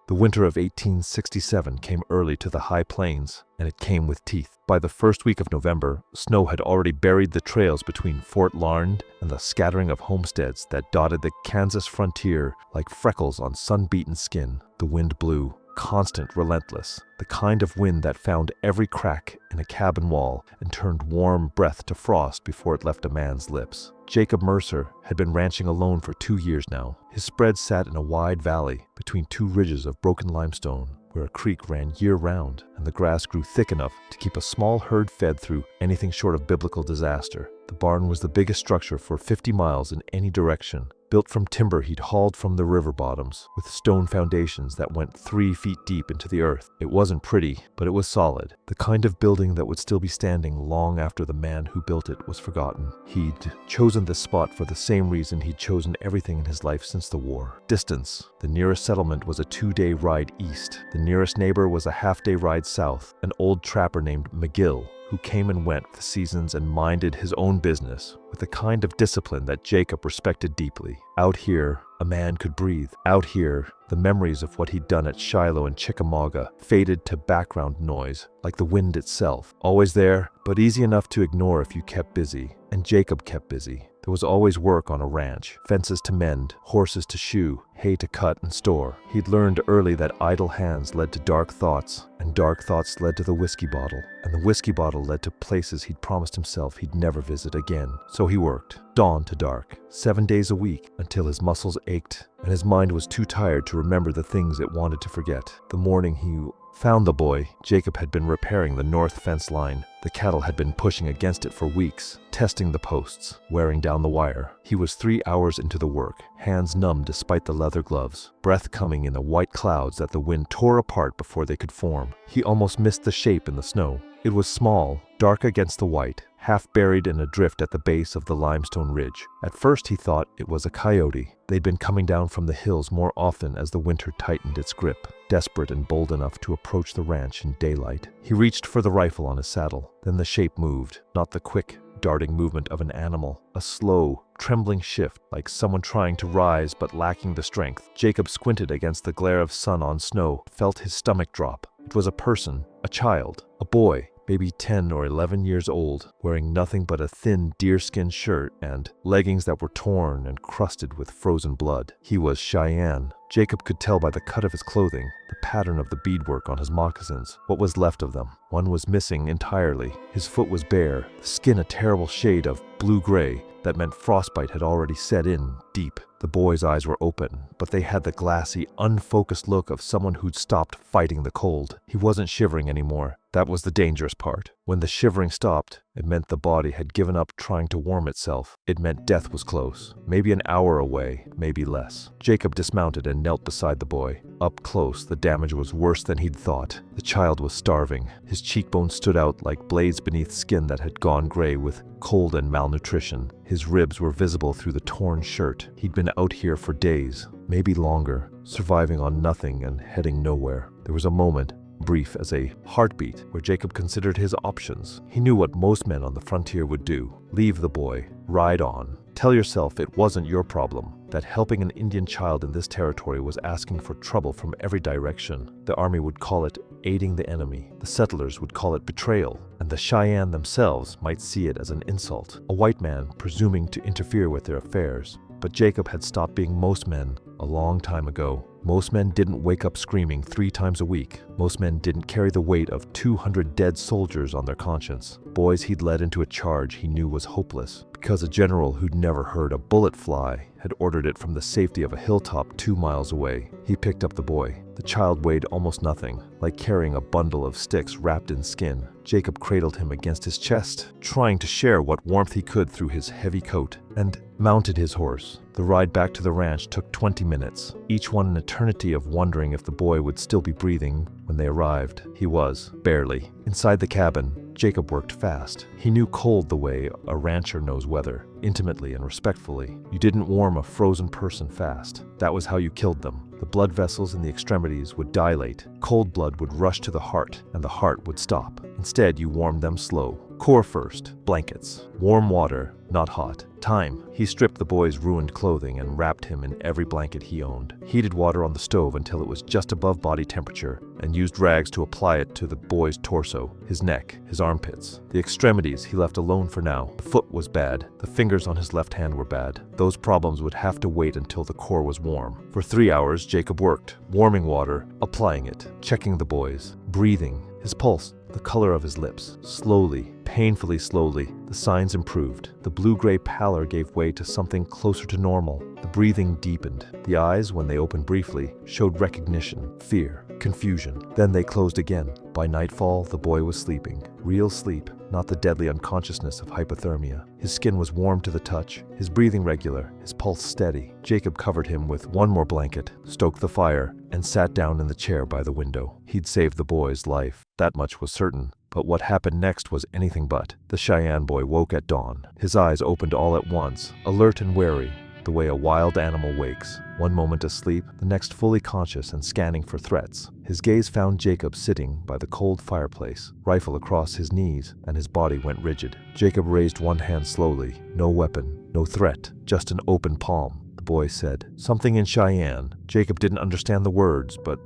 The winter of 1867 came early to the high plains, and it came with teeth. By the first week of November, snow had already buried the trails between Fort Larned and the scattering of homesteads that dotted the Kansas frontier like freckles on sun-beaten skin. The wind blew, constant, relentless, the kind of wind that found every crack in a cabin wall and turned warm breath to frost before it left a man's lips. Jacob Mercer had been ranching alone for 2 years now. His spread sat in a wide valley between two ridges of broken limestone where a creek ran year-round and the grass grew thick enough to keep a small herd fed through anything short of biblical disaster. The barn was the biggest structure for 50 miles in any direction, built from timber he'd hauled from the river bottoms, with stone foundations that went 3 feet deep into the earth. It wasn't pretty, but it was solid, the kind of building that would still be standing long after the man who built it was forgotten. He'd chosen this spot for the same reason he'd chosen everything in his life since the war. Distance. The nearest settlement was a 2-day ride east. The nearest neighbor was a half-day ride south, an old trapper named McGill, who came and went with the seasons and minded his own business with a kind of discipline that Jacob respected deeply. Out here, a man could breathe. Out here, the memories of what he'd done at Shiloh and Chickamauga faded to background noise, like the wind itself. Always there, but easy enough to ignore if you kept busy. And Jacob kept busy. There was always work on a ranch, fences to mend, horses to shoe, hay to cut and store. He'd learned early that idle hands led to dark thoughts, and dark thoughts led to the whiskey bottle, and the whiskey bottle led to places he'd promised himself he'd never visit again. So he worked, dawn to dark, 7 days a week, until his muscles ached, and his mind was too tired to remember the things it wanted to forget. The morning he found the boy, Jacob had been repairing the north fence line. The cattle had been pushing against it for weeks, testing the posts, wearing down the wire. He was 3 hours into the work, hands numb despite the leather gloves, breath coming in the white clouds that the wind tore apart before they could form. He almost missed the shape in the snow. It was small, dark against the white, half buried in a drift at the base of the limestone ridge. At first he thought it was a coyote. They'd been coming down from the hills more often as the winter tightened its grip, desperate and bold enough to approach the ranch in daylight. He reached for the rifle on his saddle. Then the shape moved, not the quick, darting movement of an animal, a slow, trembling shift like someone trying to rise but lacking the strength. Jacob squinted against the glare of sun on snow, felt his stomach drop. It was a person, a child, a boy, maybe 10 or 11 years old, wearing nothing but a thin deerskin shirt and leggings that were torn and crusted with frozen blood. He was Cheyenne. Jacob could tell by the cut of his clothing, the pattern of the beadwork on his moccasins, what was left of them. One was missing entirely. His foot was bare, the skin a terrible shade of blue-gray that meant frostbite had already set in deep. The boy's eyes were open, but they had the glassy, unfocused look of someone who'd stopped fighting the cold. He wasn't shivering anymore. That was the dangerous part. When the shivering stopped, it meant the body had given up trying to warm itself. It meant death was close, maybe an hour away, maybe less. Jacob dismounted and knelt beside the boy. Up close, the damage was worse than he'd thought. The child was starving. His cheekbones stood out like blades beneath skin that had gone gray with cold and malnutrition. His ribs were visible through the torn shirt. He'd been out here for days, maybe longer, surviving on nothing and heading nowhere. There was a moment, brief as a heartbeat, where Jacob considered his options. He knew what most men on the frontier would do. Leave the boy, ride on. Tell yourself it wasn't your problem, that helping an Indian child in this territory was asking for trouble from every direction. The army would call it aiding the enemy, the settlers would call it betrayal, and the Cheyenne themselves might see it as an insult, a white man presuming to interfere with their affairs. But Jacob had stopped being most men a long time ago. Most men didn't wake up screaming 3 times a week. Most men didn't carry the weight of 200 dead soldiers on their conscience. Boys he'd led into a charge he knew was hopeless, because a general who'd never heard a bullet fly had ordered it from the safety of a hilltop 2 miles away. He picked up the boy. The child weighed almost nothing, like carrying a bundle of sticks wrapped in skin. Jacob cradled him against his chest, trying to share what warmth he could through his heavy coat, and mounted his horse. The ride back to the ranch took 20 minutes, each one an eternity of wondering if the boy would still be breathing when they arrived. He was, barely. Inside the cabin, Jacob worked fast. He knew cold the way a rancher knows weather, intimately and respectfully. You didn't warm a frozen person fast. That was how you killed them. The blood vessels in the extremities would dilate, cold blood would rush to the heart, and the heart would stop. Instead, you warmed them slow. Core first. Blankets. Warm water, not hot. Time. He stripped the boy's ruined clothing and wrapped him in every blanket he owned. Heated water on the stove until it was just above body temperature and used rags to apply it to the boy's torso, his neck, his armpits. The extremities he left alone for now. The foot was bad. The fingers on his left hand were bad. Those problems would have to wait until the core was warm. For 3 hours, Jacob worked, warming water, applying it, checking the boys, breathing, his pulse, the color of his lips. Slowly, painfully slowly, the signs improved. The blue-gray pallor gave way to something closer to normal. The breathing deepened. The eyes, when they opened briefly, showed recognition, fear, confusion. Then they closed again. By nightfall, the boy was sleeping. Real sleep, not the deadly unconsciousness of hypothermia. His skin was warm to the touch, his breathing regular, his pulse steady. Jacob covered him with one more blanket, stoked the fire, and sat down in the chair by the window. He'd saved the boy's life. That much was certain. But what happened next was anything but. The Cheyenne boy woke at dawn. His eyes opened all at once, alert and wary, the way a wild animal wakes. One moment asleep, the next fully conscious and scanning for threats. His gaze found Jacob sitting by the cold fireplace, rifle across his knees, and his body went rigid. Jacob raised one hand slowly. No weapon, no threat, just an open palm. The boy said something in Cheyenne. Jacob didn't understand the words, but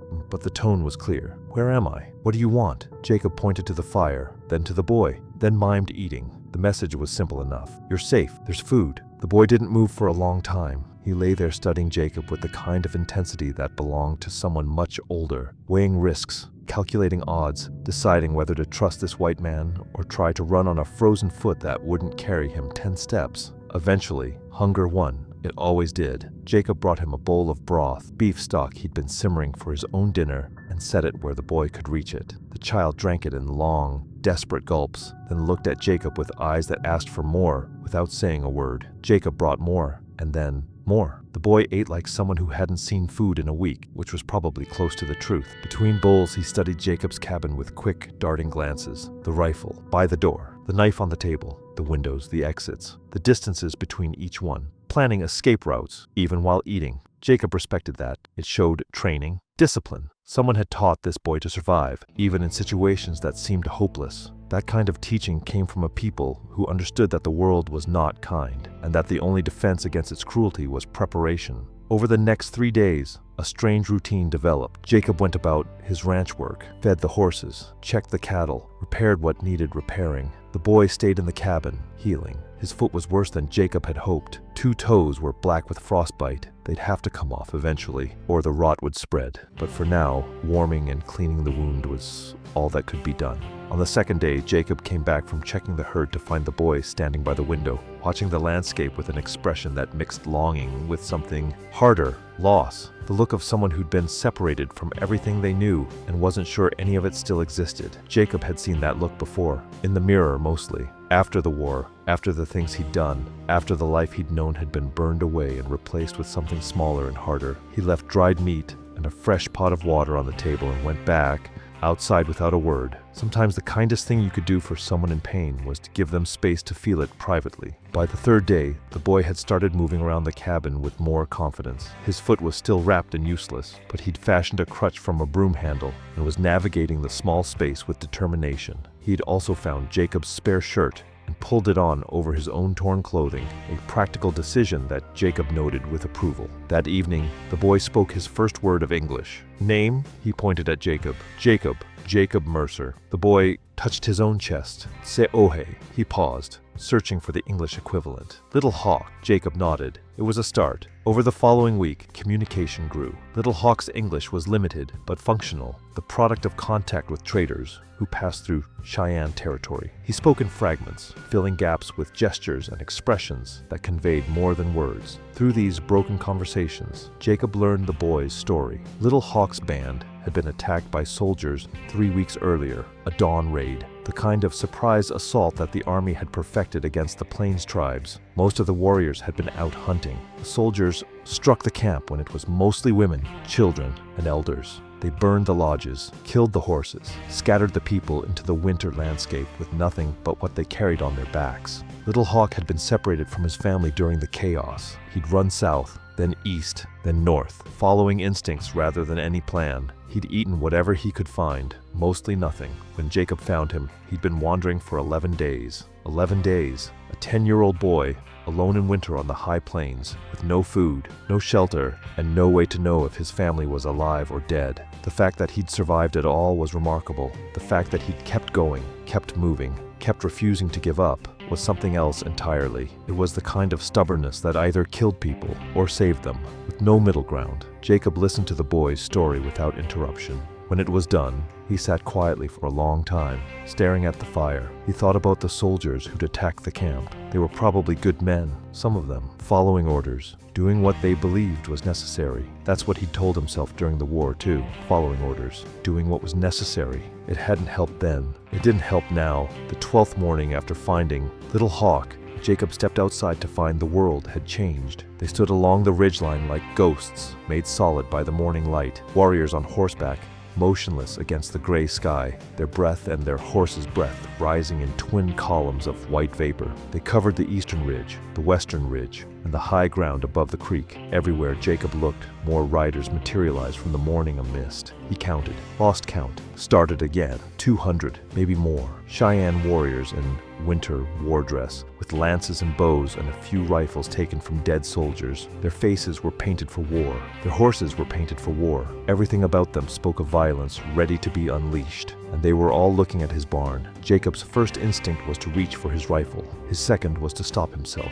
the tone was clear. "Where am I? What do you want?" Jacob pointed to the fire, then to the boy, then mimed eating. The message was simple enough. "You're safe. There's food." The boy didn't move for a long time. He lay there studying Jacob with the kind of intensity that belonged to someone much older, weighing risks, calculating odds, deciding whether to trust this white man or try to run on a frozen foot that wouldn't carry him 10 steps. Eventually, hunger won. It always did. Jacob brought him a bowl of broth, beef stock he'd been simmering for his own dinner, and set it where the boy could reach it. The child drank it in long, desperate gulps, then looked at Jacob with eyes that asked for more without saying a word. Jacob brought more, and then more. The boy ate like someone who hadn't seen food in a week, which was probably close to the truth. Between bowls, he studied Jacob's cabin with quick, darting glances. The rifle, by the door, the knife on the table, the windows, the exits, the distances between each one, planning escape routes, even while eating. Jacob respected that. It showed training, discipline. Someone had taught this boy to survive, even in situations that seemed hopeless. That kind of teaching came from a people who understood that the world was not kind, and that the only defense against its cruelty was preparation. Over the next 3 days, a strange routine developed. Jacob went about his ranch work, fed the horses, checked the cattle, repaired what needed repairing. The boy stayed in the cabin, healing. His foot was worse than Jacob had hoped. 2 toes were black with frostbite. They'd have to come off eventually, or the rot would spread. But for now, warming and cleaning the wound was all that could be done. On the 2nd day, Jacob came back from checking the herd to find the boy standing by the window, watching the landscape with an expression that mixed longing with something harder, loss. The look of someone who'd been separated from everything they knew and wasn't sure any of it still existed. Jacob had seen that look before, in the mirror mostly. After the war, after the things he'd done, after the life he'd known had been burned away and replaced with something smaller and harder, he left dried meat and a fresh pot of water on the table and went back outside without a word. Sometimes the kindest thing you could do for someone in pain was to give them space to feel it privately. By the 3rd day, the boy had started moving around the cabin with more confidence. His foot was still wrapped and useless, but he'd fashioned a crutch from a broom handle and was navigating the small space with determination. He'd also found Jacob's spare shirt and pulled it on over his own torn clothing, a practical decision that Jacob noted with approval. That evening, the boy spoke his first word of English. "Name?" He pointed at Jacob. Jacob Mercer." The boy touched his own chest. "Seohe." He paused, searching for the English equivalent. "Little Hawk." Jacob nodded. It was a start. Over the following week, communication grew. Little Hawk's English was limited, but functional, the product of contact with traders who passed through Cheyenne territory. He spoke in fragments, filling gaps with gestures and expressions that conveyed more than words. Through these broken conversations, Jacob learned the boy's story. Little Hawk's band had been attacked by soldiers 3 weeks earlier, a dawn raid, the kind of surprise assault that the army had perfected against the Plains tribes. Most of the warriors had been out hunting. The soldiers struck the camp when it was mostly women, children, and elders. They burned the lodges, killed the horses, scattered the people into the winter landscape with nothing but what they carried on their backs. Little Hawk had been separated from his family during the chaos. He'd run south, then east, then north, following instincts rather than any plan. He'd eaten whatever he could find, mostly nothing. When Jacob found him, he'd been wandering for 11 days. 11 days. A 10-year-old boy, alone in winter on the high plains, with no food, no shelter, and no way to know if his family was alive or dead. The fact that he'd survived at all was remarkable. The fact that he'd kept going, kept moving, kept refusing to give up, was something else entirely. It was the kind of stubbornness that either killed people or saved them, with no middle ground. Jacob listened to the boy's story without interruption. When it was done, he sat quietly for a long time, staring at the fire. He thought about the soldiers who'd attacked the camp. They were probably good men, some of them, following orders, doing what they believed was necessary. That's what he'd told himself during the war, too, following orders, doing what was necessary. It hadn't helped then. It didn't help now. The 12th morning after finding Little Hawk, Jacob stepped outside to find the world had changed. They stood along the ridgeline like ghosts, made solid by the morning light, warriors on horseback, motionless against the gray sky, their breath and their horse's breath rising in twin columns of white vapor. They covered the eastern ridge, the western ridge, and the high ground above the creek. Everywhere Jacob looked, more riders materialized from the morning a mist. He counted, lost count, started again. 200, maybe more. Cheyenne warriors in winter war dress, with lances and bows and a few rifles taken from dead soldiers. Their faces were painted for war. Their horses were painted for war. Everything about them spoke of violence ready to be unleashed. And they were all looking at his barn. Jacob's first instinct was to reach for his rifle. His second was to stop himself.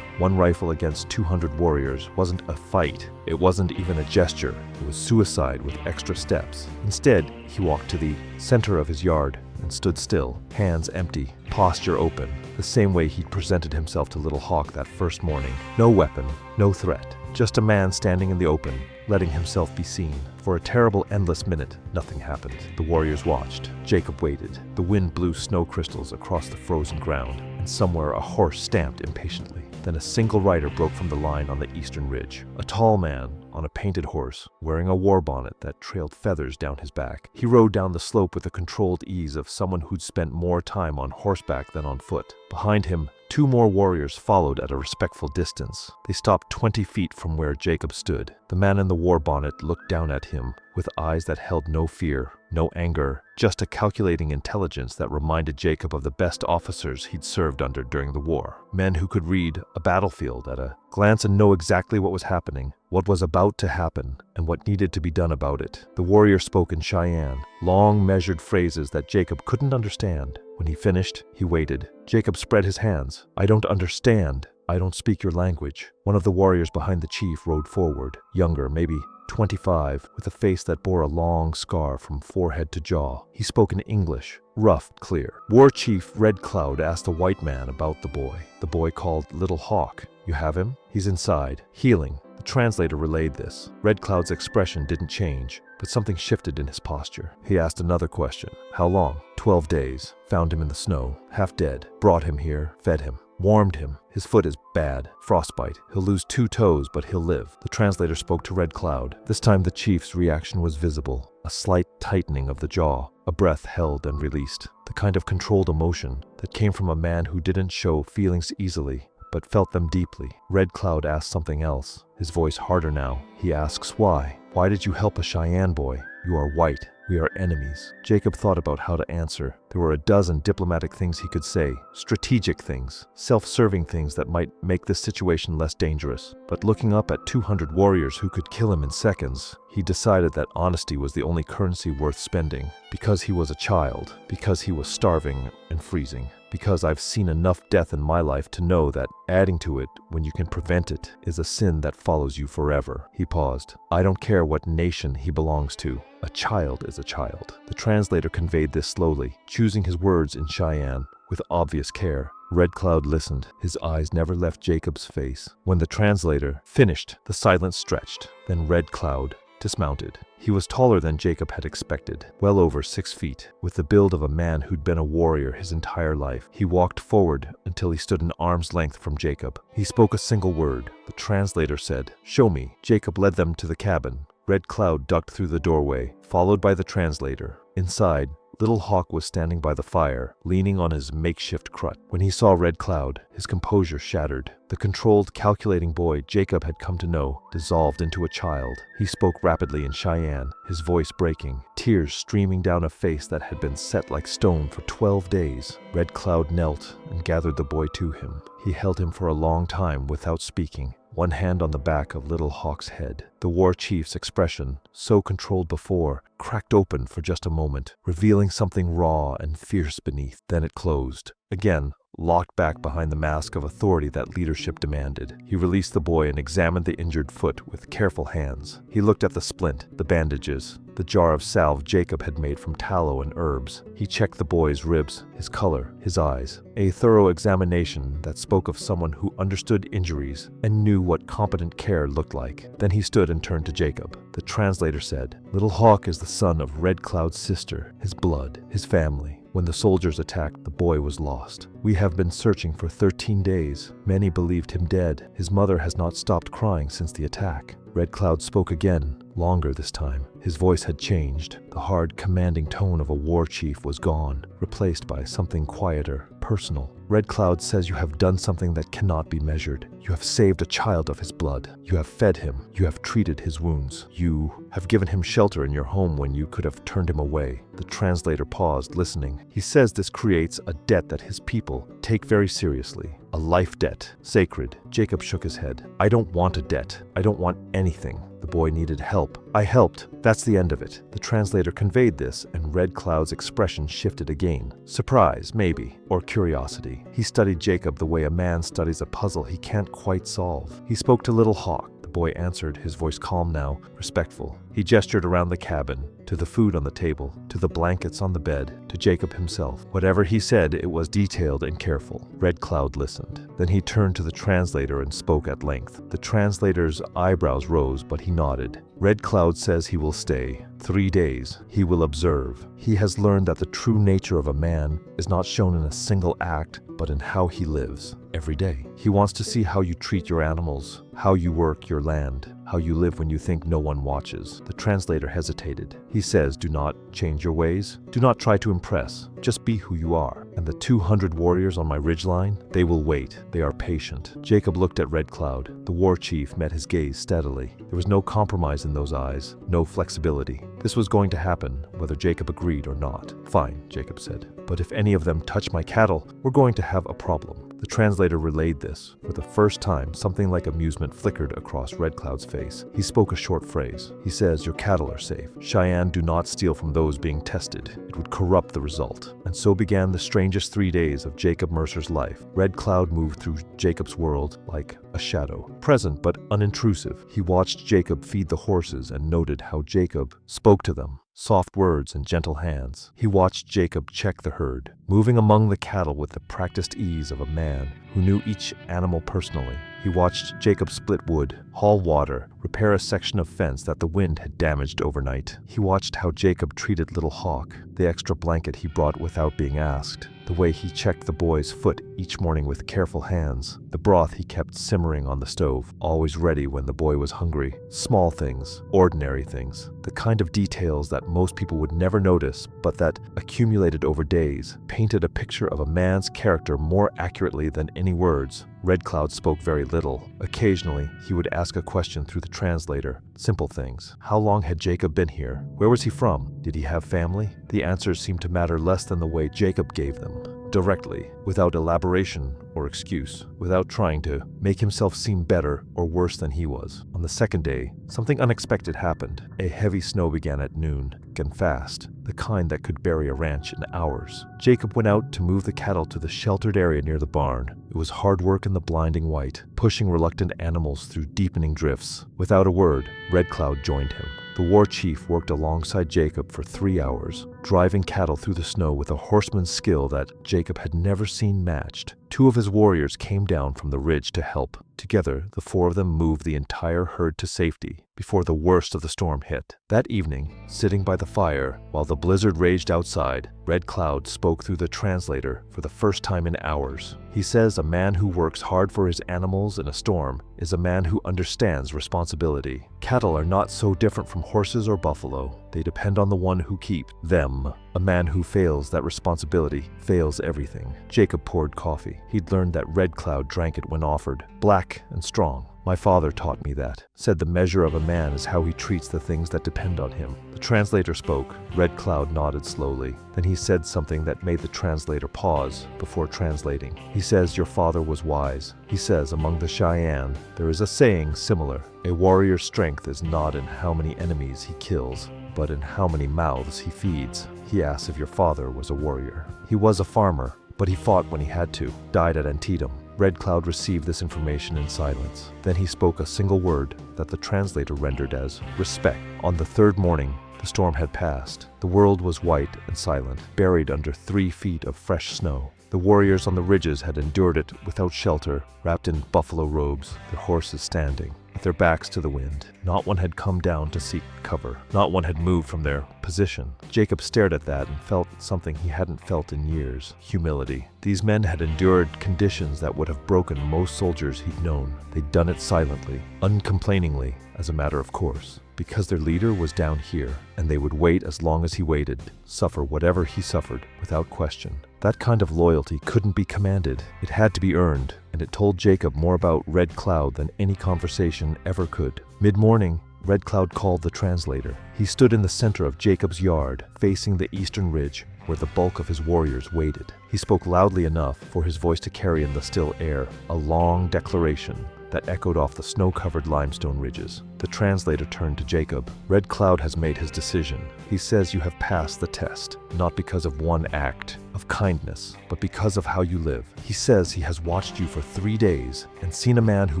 One rifle against 200 warriors wasn't a fight. It wasn't even a gesture. It was suicide with extra steps. Instead, he walked to the center of his yard and stood still, hands empty, posture open, the same way he'd presented himself to Little Hawk that first morning. No weapon, no threat, just a man standing in the open, letting himself be seen. For a terrible, endless minute, nothing happened. The warriors watched. Jacob waited. The wind blew snow crystals across the frozen ground, and somewhere a horse stamped impatiently. Then a single rider broke from the line on the eastern ridge. A tall man on a painted horse, wearing a war bonnet that trailed feathers down his back. He rode down the slope with the controlled ease of someone who'd spent more time on horseback than on foot. Behind him, 2 more warriors followed at a respectful distance. They stopped 20 feet from where Jacob stood. The man in the war bonnet looked down at him with eyes that held no fear, no anger, just a calculating intelligence that reminded Jacob of the best officers he'd served under during the war. Men who could read a battlefield at a glance and know exactly what was happening, what was about to happen, and what needed to be done about it. The warrior spoke in Cheyenne, long measured phrases that Jacob couldn't understand. When he finished, he waited. Jacob spread his hands. "I don't understand. I don't speak your language." One of the warriors behind the chief rode forward, younger, maybe 25, with a face that bore a long scar from forehead to jaw. He spoke in English, rough, clear. War Chief Red Cloud asked the white man about the boy. The boy called Little Hawk. "You have him? He's inside, healing." The translator relayed this. Red Cloud's expression didn't change, but something shifted in his posture. He asked another question. "How long?" 12 days. Found him in the snow, half dead. Brought him here, fed him. Warmed him. His foot is bad. Frostbite. He'll lose 2 toes, but he'll live. The translator spoke to Red Cloud. This time the chief's reaction was visible. A slight tightening of the jaw. A breath held and released. The kind of controlled emotion that came from a man who didn't show feelings easily, but felt them deeply. Red Cloud asked something else, his voice harder now. He asks, "Why? Why did you help a Cheyenne boy? You are white. We are enemies." Jacob thought about how to answer. There were a dozen diplomatic things he could say, strategic things, self-serving things that might make this situation less dangerous. But looking up at 200 warriors who could kill him in seconds, he decided that honesty was the only currency worth spending. Because he was a child, because he was starving and freezing, because I've seen enough death in my life to know that adding to it when you can prevent it is a sin that follows you forever. He paused. I don't care what nation he belongs to. A child is a child. The translator conveyed this slowly, choosing his words in Cheyenne with obvious care. Red Cloud listened. His eyes never left Jacob's face. When the translator finished, the silence stretched. Then Red Cloud dismounted. He was taller than Jacob had expected, well over 6 feet, with the build of a man who'd been a warrior his entire life. He walked forward until he stood an arm's length from Jacob. He spoke a single word. The translator said, "Show me." Jacob led them to the cabin. Red Cloud ducked through the doorway, followed by the translator. Inside, Little Hawk was standing by the fire, leaning on his makeshift crutch. When he saw Red Cloud, his composure shattered. The controlled, calculating boy Jacob had come to know dissolved into a child. He spoke rapidly in Cheyenne, his voice breaking, tears streaming down a face that had been set like stone for 12 days. Red Cloud knelt and gathered the boy to him. He held him for a long time without speaking, one hand on the back of Little Hawk's head. The war chief's expression, so controlled before, cracked open for just a moment, revealing something raw and fierce beneath. Then it closed. Again, locked back behind the mask of authority that leadership demanded. He released the boy and examined the injured foot with careful hands. He looked at the splint, the bandages, the jar of salve Jacob had made from tallow and herbs. He checked the boy's ribs, his color, his eyes. A thorough examination that spoke of someone who understood injuries and knew what competent care looked like. Then he stood and turned to Jacob. The translator said, "Little Hawk is the son of Red Cloud's sister, his blood, his family. When the soldiers attacked, the boy was lost. We have been searching for 13 days. Many believed him dead. His mother has not stopped crying since the attack." Red Cloud spoke again, longer this time. His voice had changed. The hard, commanding tone of a war chief was gone, replaced by something quieter, personal. "Red Cloud says you have done something that cannot be measured. You have saved a child of his blood. You have fed him. You have treated his wounds. You have given him shelter in your home when you could have turned him away." The translator paused, listening. "He says this creates a debt that his people take very seriously. A life debt, sacred." Jacob shook his head. "I don't want a debt. I don't want anything." The boy needed help. "I helped. That's the end of it." The translator conveyed this, and Red Cloud's expression shifted again. Surprise, maybe, or curiosity. He studied Jacob the way a man studies a puzzle he can't quite solve. He spoke to Little Hawk. The boy answered, his voice calm now, respectful. He gestured around the cabin, to the food on the table, to the blankets on the bed, to Jacob himself. Whatever he said, it was detailed and careful. Red Cloud listened. Then he turned to the translator and spoke at length. The translator's eyebrows rose, but he nodded. "Red Cloud says he will stay. 3 days. He will observe. He has learned that the true nature of a man is not shown in a single act, but in how he lives, every day. He wants to see how you treat your animals, how you work your land, how you live when you think no one watches." The translator hesitated. He says, "Do not change your ways. Do not try to impress. Just be who you are. And the 200 warriors on my ridgeline, they will wait. They are patient." Jacob looked at Red Cloud. The war chief met his gaze steadily. There was no compromise in those eyes, no flexibility. This was going to happen, whether Jacob agreed or not. "Fine," Jacob said. "But if any of them touch my cattle, we're going to have a problem." The translator relayed this. For the first time, something like amusement flickered across Red Cloud's face. He spoke a short phrase. He says, "Your cattle are safe. Cheyenne do not steal from those being tested. It would corrupt the result." And so began the strangest 3 days of Jacob Mercer's life. Red Cloud moved through Jacob's world like a shadow, present but unintrusive. He watched Jacob feed the horses and noted how Jacob spoke to them. Soft words and gentle hands. He watched Jacob check the herd, moving among the cattle with the practiced ease of a man who knew each animal personally. He watched Jacob split wood, haul water, repair a section of fence that the wind had damaged overnight. He watched how Jacob treated Little Hawk, the extra blanket he brought without being asked, the way he checked the boy's foot each morning with careful hands, the broth he kept simmering on the stove, always ready when the boy was hungry. Small things, ordinary things, the kind of details that most people would never notice, but that, accumulated over days, painted a picture of a man's character more accurately than any words. Red Cloud spoke very little. Occasionally, he would ask a question through the translator. Simple things. How long had Jacob been here? Where was he from? Did he have family? The answers seemed to matter less than the way Jacob gave them. Directly, without elaboration or excuse, without trying to make himself seem better or worse than he was. On the second day, something unexpected happened. A heavy snow began at noon, and fast, the kind that could bury a ranch in hours. Jacob went out to move the cattle to the sheltered area near the barn. It was hard work in the blinding white, pushing reluctant animals through deepening drifts. Without a word, Red Cloud joined him. The war chief worked alongside Jacob for 3 hours, driving cattle through the snow with a horseman's skill that Jacob had never seen matched. 2 of his warriors came down from the ridge to help. Together, the 4 of them moved the entire herd to safety before the worst of the storm hit. That evening, sitting by the fire while the blizzard raged outside, Red Cloud spoke through the translator for the first time in hours. He says a man who works hard for his animals in a storm is a man who understands responsibility. Cattle are not so different from horses or buffalo. They depend on the one who keeps them. A man who fails that responsibility fails everything. Jacob poured coffee. He'd learned that Red Cloud drank it when offered, black and strong. My father taught me that. Said the measure of a man is how he treats the things that depend on him. The translator spoke. Red Cloud nodded slowly. Then he said something that made the translator pause before translating. He says, your father was wise. He says, among the Cheyenne, there is a saying similar. A warrior's strength is not in how many enemies he kills, but in how many mouths he feeds. He asked if your father was a warrior. He was a farmer, but he fought when he had to, died at Antietam. Red Cloud received this information in silence. Then he spoke a single word that the translator rendered as respect. On the third morning, the storm had passed. The world was white and silent, buried under 3 feet of fresh snow. The warriors on the ridges had endured it without shelter, wrapped in buffalo robes, their horses standing, with their backs to the wind. Not one had come down to seek cover. Not one had moved from their position. Jacob stared at that and felt something he hadn't felt in years: humility. These men had endured conditions that would have broken most soldiers he'd known. They'd done it silently, uncomplainingly, as a matter of course, because their leader was down here, and they would wait as long as he waited, suffer whatever he suffered, without question. That kind of loyalty couldn't be commanded. It had to be earned, and it told Jacob more about Red Cloud than any conversation ever could. Mid-morning, Red Cloud called the translator. He stood in the center of Jacob's yard, facing the eastern ridge, where the bulk of his warriors waited. He spoke loudly enough for his voice to carry in the still air, a long declaration that echoed off the snow-covered limestone ridges. The translator turned to Jacob. Red Cloud has made his decision. He says you have passed the test, not because of one act of kindness, but because of how you live. He says he has watched you for 3 days and seen a man who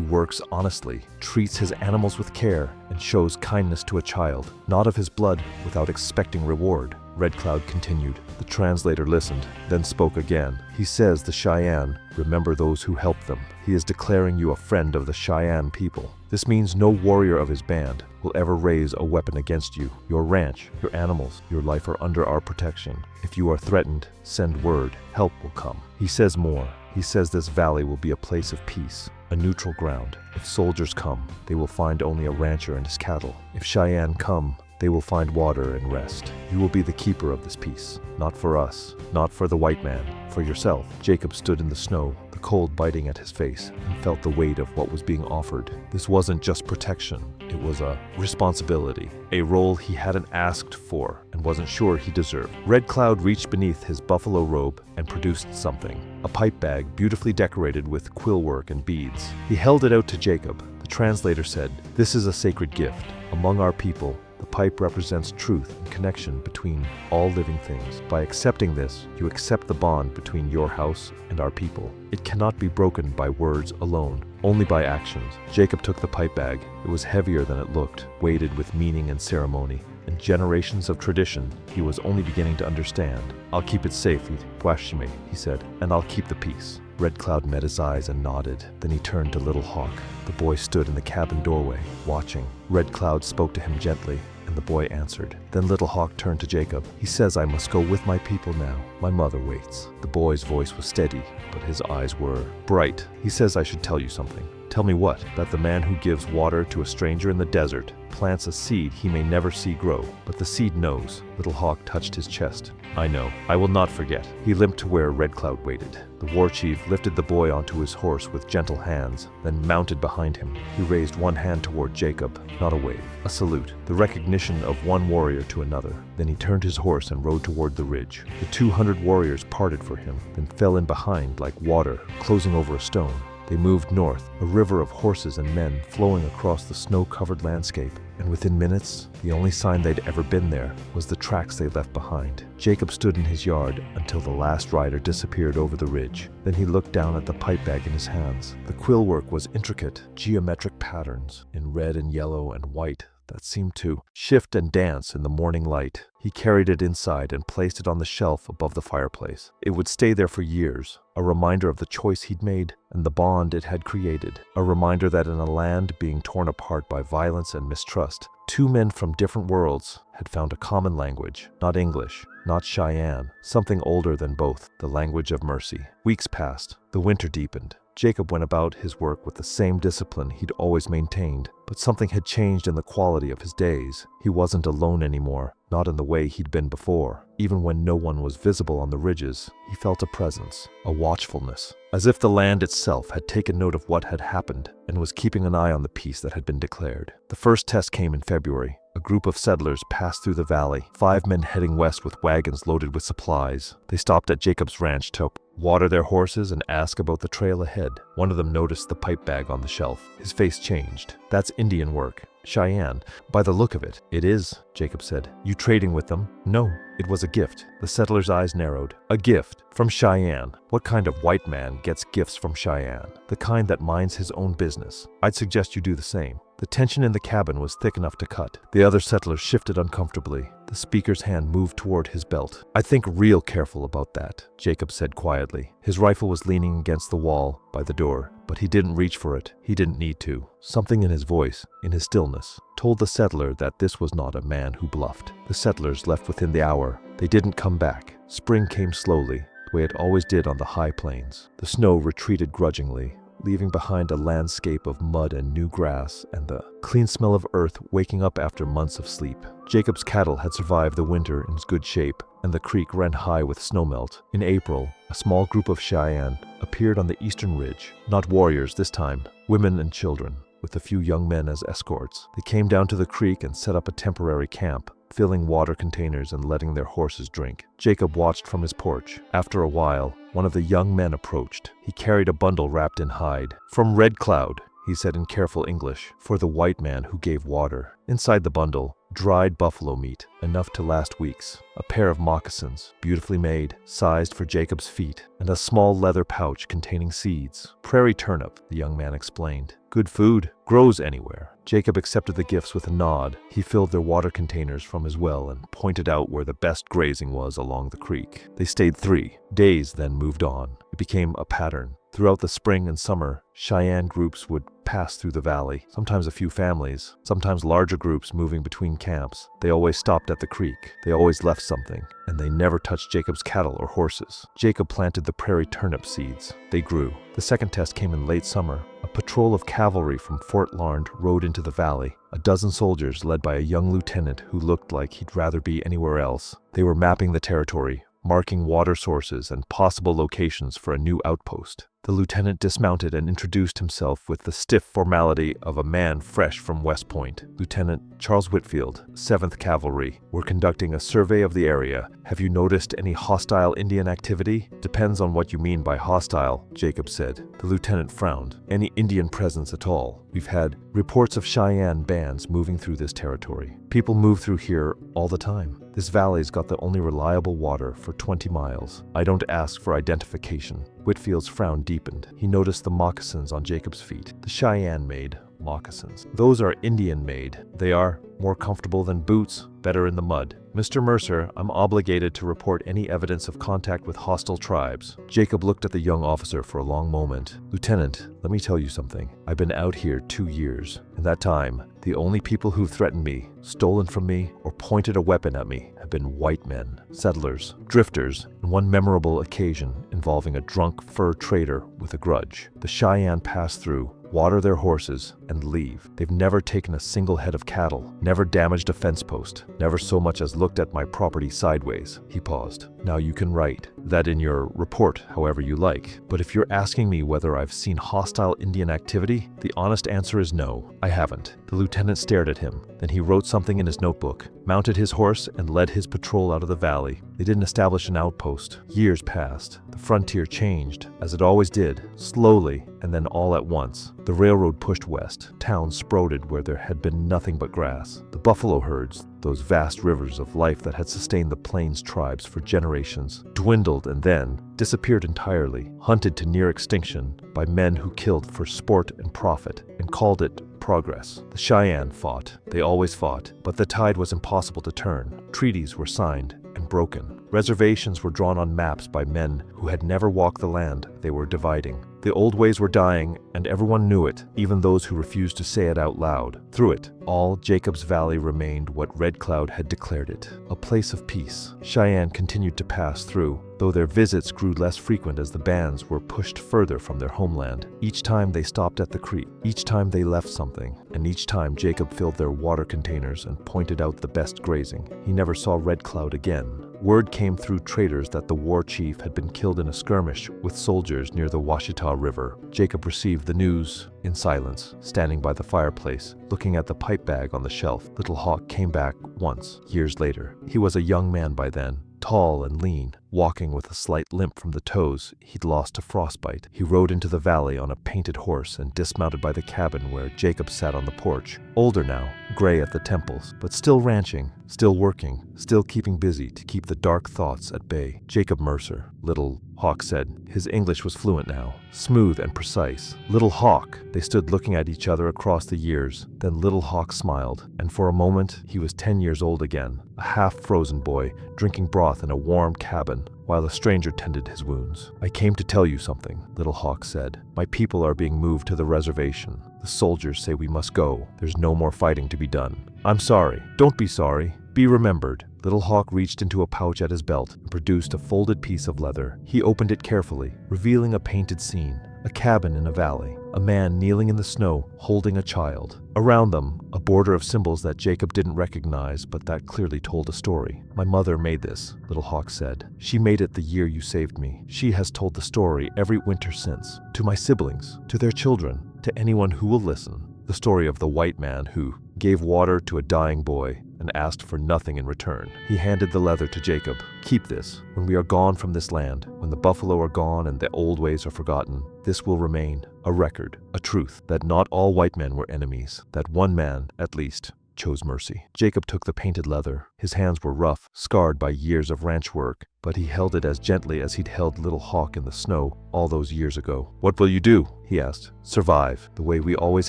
works honestly, treats his animals with care, and shows kindness to a child, not of his blood, without expecting reward. Red Cloud continued. The translator listened, then spoke again. He says the Cheyenne remember those who helped them. He is declaring you a friend of the Cheyenne people. This means no warrior of his band will ever raise a weapon against you. Your ranch, your animals, your life are under our protection. If you are threatened, send word. Help will come. He says more. He says this valley will be a place of peace, a neutral ground. If soldiers come, they will find only a rancher and his cattle. If Cheyenne come, they will find water and rest. You will be the keeper of this peace. Not for us, not for the white man, for yourself. Jacob stood in the snow, the cold biting at his face, and felt the weight of what was being offered. This wasn't just protection. It was a responsibility, a role he hadn't asked for and wasn't sure he deserved. Red Cloud reached beneath his buffalo robe and produced something, a pipe bag beautifully decorated with quill work and beads. He held it out to Jacob. The translator said, "This is a sacred gift. Among our people, the pipe represents truth and connection between all living things. By accepting this, you accept the bond between your house and our people. It cannot be broken by words alone, only by actions." Jacob took the pipe bag. It was heavier than it looked, weighted with meaning and ceremony. And generations of tradition he was only beginning to understand. "I'll keep it safe, Washime," he said, "and I'll keep the peace." Red Cloud met his eyes and nodded. Then he turned to Little Hawk. The boy stood in the cabin doorway, watching. Red Cloud spoke to him gently, and the boy answered. Then Little Hawk turned to Jacob. "He says I must go with my people now. My mother waits." The boy's voice was steady, but his eyes were bright. "He says I should tell you something." "Tell me what?" "That the man who gives water to a stranger in the desert plants a seed he may never see grow, but the seed knows." Little Hawk touched his chest. "I know. I will not forget." He limped to where Red Cloud waited. The war chief lifted the boy onto his horse with gentle hands, then mounted behind him. He raised one hand toward Jacob, not a wave, a salute, the recognition of one warrior to another. Then he turned his horse and rode toward the ridge. The 200 warriors parted for him, then fell in behind like water, closing over a stone. They moved north, a river of horses and men flowing across the snow-covered landscape, and within minutes, the only sign they'd ever been there was the tracks they left behind. Jacob stood in his yard until the last rider disappeared over the ridge. Then he looked down at the pipe bag in his hands. The quill work was intricate, geometric patterns in red and yellow and white that seemed to shift and dance in the morning light. He carried it inside and placed it on the shelf above the fireplace. It would stay there for years, a reminder of the choice he'd made and the bond it had created. A reminder that in a land being torn apart by violence and mistrust, two men from different worlds had found a common language. Not English, not Cheyenne, something older than both, the language of mercy. Weeks passed. The winter deepened. Jacob went about his work with the same discipline he'd always maintained, but something had changed in the quality of his days. He wasn't alone anymore, not in the way he'd been before. Even when no one was visible on the ridges, he felt a presence, a watchfulness, as if the land itself had taken note of what had happened and was keeping an eye on the peace that had been declared. The first test came in February. A group of settlers passed through the valley, 5 men heading west with wagons loaded with supplies. They stopped at Jacob's ranch to water their horses and ask about the trail ahead. One of them noticed the pipe bag on the shelf. His face changed. "That's Indian work. Cheyenne. By the look of it." "It is," Jacob said. "You trading with them?" "No, it was a gift." The settler's eyes narrowed. "A gift? From Cheyenne? What kind of white man gets gifts from Cheyenne? The kind that minds his own business. I'd suggest you do the same." The tension in the cabin was thick enough to cut. The other settler shifted uncomfortably. The speaker's hand moved toward his belt. "I think real careful about that," Jacob said quietly. His rifle was leaning against the wall by the door, but he didn't reach for it. He didn't need to. Something in his voice, in his stillness, told the settler that this was not a man who bluffed. The settlers left within the hour. They didn't come back. Spring came slowly, the way it always did on the high plains. The snow retreated grudgingly, leaving behind a landscape of mud and new grass and the clean smell of earth waking up after months of sleep. Jacob's cattle had survived the winter in good shape, and the creek ran high with snowmelt. In April, a small group of Cheyenne appeared on the eastern ridge. Not warriors this time, women and children, with a few young men as escorts. They came down to the creek and set up a temporary camp, filling water containers and letting their horses drink. Jacob watched from his porch. After a while, one of the young men approached. He carried a bundle wrapped in hide. "From Red Cloud," he said in careful English, "for the white man who gave water." Inside the bundle, dried buffalo meat, enough to last weeks, a pair of moccasins, beautifully made, sized for Jacob's feet, and a small leather pouch containing seeds. "Prairie turnip," the young man explained. "Good food, grows anywhere." Jacob accepted the gifts with a nod. He filled their water containers from his well and pointed out where the best grazing was along the creek. They stayed 3 days, then moved on. It became a pattern. Throughout the spring and summer, Cheyenne groups would pass through the valley, sometimes a few families, sometimes larger groups moving between camps. They always stopped at the creek. They always left something, and they never touched Jacob's cattle or horses. Jacob planted the prairie turnip seeds. They grew. The second test came in late summer. A patrol of cavalry from Fort Larned rode into the valley. A dozen soldiers led by a young lieutenant who looked like he'd rather be anywhere else. They were mapping the territory, marking water sources and possible locations for a new outpost. The lieutenant dismounted and introduced himself with the stiff formality of a man fresh from West Point. "Lieutenant Charles Whitfield, 7th Cavalry. We're conducting a survey of the area. Have you noticed any hostile Indian activity?" "Depends on what you mean by hostile," Jacob said. The lieutenant frowned. "Any Indian presence at all. We've had reports of Cheyenne bands moving through this territory. People move through here all the time. This valley's got the only reliable water for 20 miles. I don't ask for identification." Whitfield's frown deepened. He noticed the moccasins on Jacob's feet. The Cheyenne-made moccasins. "Those are Indian-made. They are more comfortable than boots, better in the mud. Mr. Mercer, I'm obligated to report any evidence of contact with hostile tribes." Jacob looked at the young officer for a long moment. "Lieutenant, let me tell you something. I've been out here 2 years. In that time, the only people who've threatened me, stolen from me, or pointed a weapon at me have been white men, settlers, drifters, and one memorable occasion involving a drunk fur trader with a grudge. The Cheyenne pass through, water their horses, and leave. They've never taken a single head of cattle, never damaged a fence post, never so much as looked at my property sideways." He paused. "Now you can write that in your report however you like, but if you're asking me whether I've seen hostile Indian activity, the honest answer is no, I haven't." The lieutenant stared at him. Then he wrote something in his notebook, mounted his horse, and led his patrol out of the valley. They didn't establish an outpost. Years passed. The frontier changed, as it always did, slowly, and then all at once. The railroad pushed west. Towns sprouted where there had been nothing but grass. The buffalo herds, those vast rivers of life that had sustained the plains tribes for generations, dwindled and then disappeared entirely, hunted to near extinction by men who killed for sport and profit and called it progress. The Cheyenne fought. They always fought, but the tide was impossible to turn. Treaties were signed and broken. Reservations were drawn on maps by men who had never walked the land they were dividing. The old ways were dying, and everyone knew it, even those who refused to say it out loud. Through it all, Jacob's Valley remained what Red Cloud had declared it, a place of peace. Cheyenne continued to pass through, though their visits grew less frequent as the bands were pushed further from their homeland. Each time they stopped at the creek, each time they left something, and each time Jacob filled their water containers and pointed out the best grazing. He never saw Red Cloud again. Word came through traders that the war chief had been killed in a skirmish with soldiers near the Washita River. Jacob received the news in silence, standing by the fireplace, looking at the pipe bag on the shelf. Little Hawk came back once, years later. He was a young man by then, tall and lean, walking with a slight limp from the toes he'd lost to frostbite. He rode into the valley on a painted horse and dismounted by the cabin where Jacob sat on the porch. Older now, gray at the temples, but still ranching, still working, still keeping busy to keep the dark thoughts at bay. Jacob Mercer, Little Hawk said. His English was fluent now, smooth and precise. Little Hawk. They stood looking at each other across the years. Then Little Hawk smiled, and for a moment he was 10 years old again, a half-frozen boy drinking broth in a warm cabin while a stranger tended his wounds. I came to tell you something, Little Hawk said. My people are being moved to the reservation. The soldiers say we must go. There's no more fighting to be done. I'm sorry. Don't be sorry. Be remembered. Little Hawk reached into a pouch at his belt and produced a folded piece of leather. He opened it carefully, revealing a painted scene. A cabin in a valley. A man kneeling in the snow, holding a child. Around them, a border of symbols that Jacob didn't recognize, but that clearly told a story. My mother made this, Little Hawk said. She made it the year you saved me. She has told the story every winter since. To my siblings, to their children, to anyone who will listen. The story of the white man who gave water to a dying boy and asked for nothing in return. He handed the leather to Jacob. Keep this. When we are gone from this land, when the buffalo are gone and the old ways are forgotten, this will remain a record, a truth, that not all white men were enemies, that one man, at least, chose mercy. Jacob took the painted leather. His hands were rough, scarred by years of ranch work, but he held it as gently as he'd held Little Hawk in the snow all those years ago. What will you do? He asked. Survive, the way we always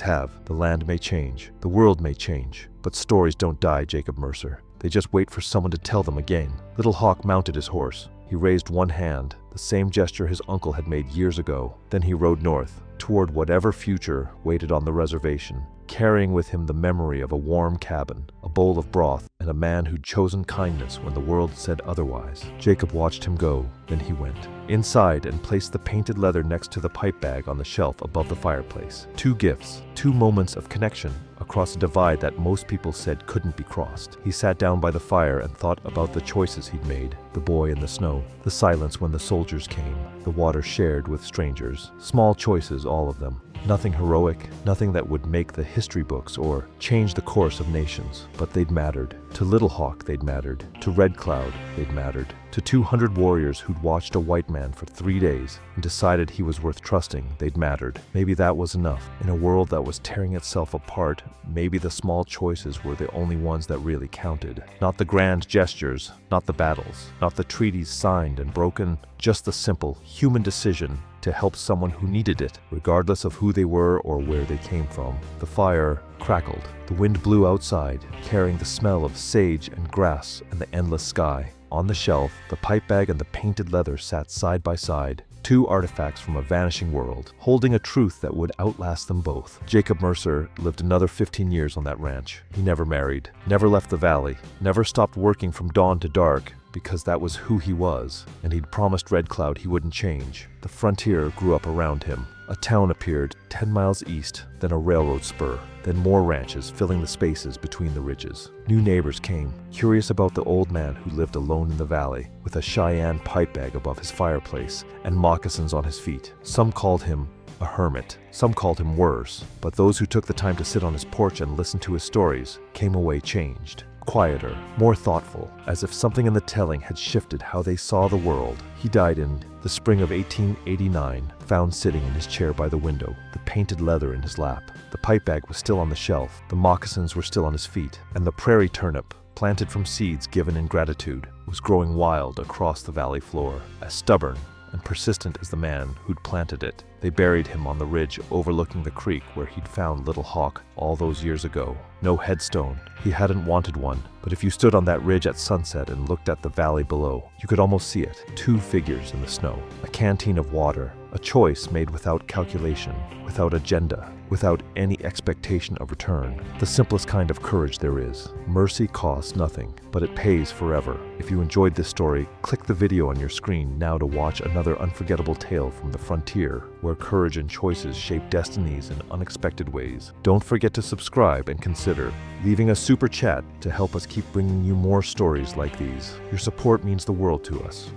have. The land may change, the world may change, but stories don't die, Jacob Mercer. They just wait for someone to tell them again. Little Hawk mounted his horse. He raised one hand, the same gesture his uncle had made years ago. Then he rode north, toward whatever future waited on the reservation, carrying with him the memory of a warm cabin, a bowl of broth, and a man who'd chosen kindness when the world said otherwise. Jacob watched him go, then he went inside and placed the painted leather next to the pipe bag on the shelf above the fireplace. 2 gifts, 2 moments of connection across a divide that most people said couldn't be crossed. He sat down by the fire and thought about the choices he'd made. The boy in the snow, the silence when the soldiers came, the water shared with strangers. Small choices, all of them. Nothing heroic, nothing that would make the history books or change the course of nations, but they'd mattered. To Little Hawk, they'd mattered. To Red Cloud, they'd mattered. To 200 warriors who'd watched a white man for 3 days and decided he was worth trusting, they'd mattered. Maybe that was enough. In a world that was tearing itself apart, maybe the small choices were the only ones that really counted. Not the grand gestures, not the battles, not the treaties signed and broken, just the simple, human decision to help someone who needed it, regardless of who they were or where they came from. The fire crackled. The wind blew outside, carrying the smell of sage and grass and the endless sky. On the shelf, the pipe bag and the painted leather sat side by side, 2 artifacts from a vanishing world, holding a truth that would outlast them both. Jacob Mercer lived another 15 years on that ranch. He never married, never left the valley, never stopped working from dawn to dark, because that was who he was, and he'd promised Red Cloud he wouldn't change. The frontier grew up around him. A town appeared 10 miles east, then a railroad spur, then more ranches filling the spaces between the ridges. New neighbors came, curious about the old man who lived alone in the valley, with a Cheyenne pipe bag above his fireplace and moccasins on his feet. Some called him a hermit. Some called him worse, but those who took the time to sit on his porch and listen to his stories came away changed. Quieter, more thoughtful, as if something in the telling had shifted how they saw the world. He died in the spring of 1889, found sitting in his chair by the window, the painted leather in his lap. The pipe bag was still on the shelf, the moccasins were still on his feet, and the prairie turnip, planted from seeds given in gratitude, was growing wild across the valley floor, as stubborn and persistent as the man who'd planted it. They buried him on the ridge overlooking the creek where he'd found Little Hawk all those years ago. No headstone. He hadn't wanted one, But if you stood on that ridge at sunset and looked at the valley below, you could almost see it. 2 figures in the snow, a canteen of water, a choice made without calculation, without agenda, without any expectation of return. The simplest kind of courage there is. Mercy costs nothing, but it pays forever. If you enjoyed this story, click the video on your screen now to watch another unforgettable tale from the frontier, where courage and choices shape destinies in unexpected ways. Don't forget to subscribe and consider leaving a super chat to help us keep bringing you more stories like these. Your support means the world to us.